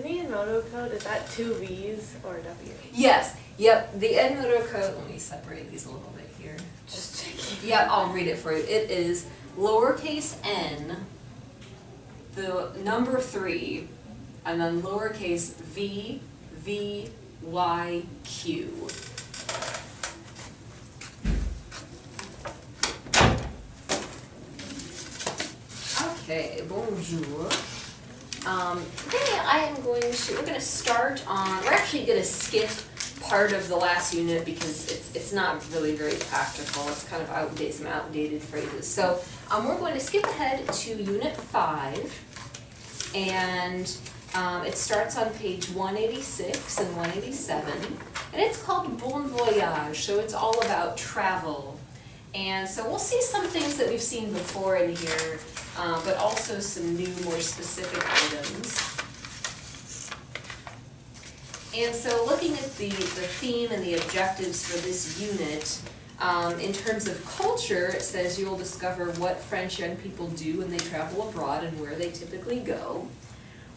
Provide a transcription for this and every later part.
the Edmodo code, is that 2 V's or a W? Yes, yep, the Edmodo code, let me separate these a little bit here. Just checking. Yeah, I'll read it for you. It is lowercase n, the number 3, and then lowercase v, v, y, q. Okay, bonjour. Today we're going to start on, we're actually going to skip part of the last unit because it's not really very practical. It's kind of outdated, some outdated phrases. So we're going to skip ahead to unit 5, and it starts on page 186 and 187, and it's called Bon Voyage, so it's all about travel. And so we'll see some things that we've seen before in here, but also some new, more specific items. And so looking at the theme and the objectives for this unit, in terms of culture, it says you'll discover what French young people do when they travel abroad and where they typically go,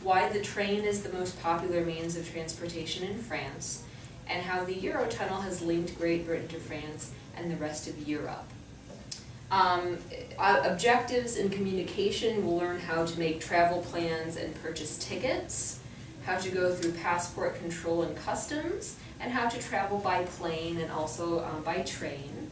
why the train is the most popular means of transportation in France, and how the Eurotunnel has linked Great Britain to France and the rest of Europe. Objectives in communication, we'll learn how to make travel plans and purchase tickets, how to go through passport control and customs, and how to travel by plane and also by train.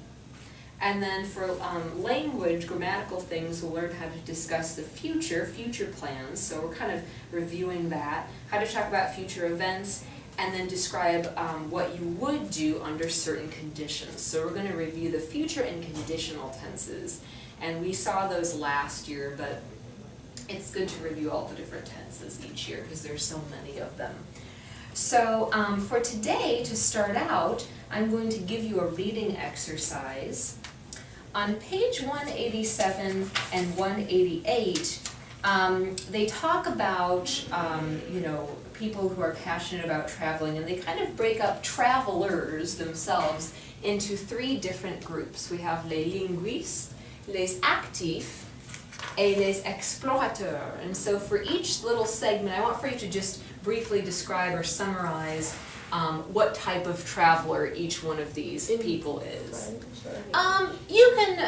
And then for language, grammatical things, we'll learn how to discuss the future plans, so we're kind of reviewing that, how to talk about future events, and then describe what you would do under certain conditions. So we're going to review the future and conditional tenses. And we saw those last year, but it's good to review all the different tenses each year because there's so many of them. So for today, to start out, I'm going to give you a reading exercise. On page 187 and 188, they talk about, people who are passionate about traveling, and they kind of break up travelers themselves into 3 different groups. We have les linguistes, les actifs, et les explorateurs. And so for each little segment, I want for you to just briefly describe or summarize what type of traveler each one of these people is. You can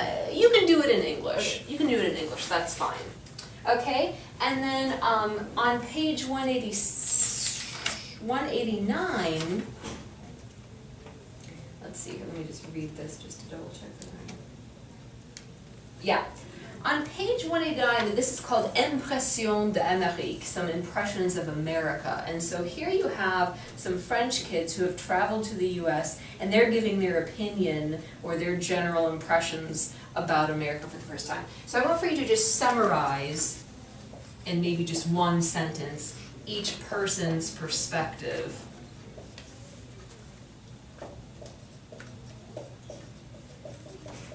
do it in English. You can do it in English, that's fine. Okay, and then on page 189, let's see here, let me just read this just to double check that. Yeah, on page 189, this is called Impressions d'Amérique, some impressions of America. And so here you have some French kids who have traveled to the US, and they're giving their opinion or their general impressions about America for the first time. So I want for you to just summarize in maybe just one sentence each person's perspective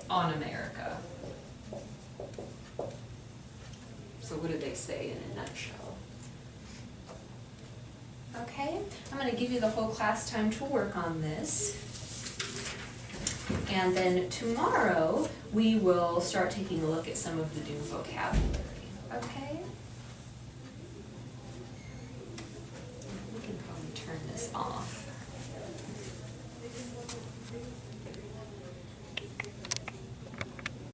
on America. So what do they say in a nutshell? Okay, I'm going to give you the whole class time to work on this. And then tomorrow we will start taking a look at some of the new vocabulary. Okay?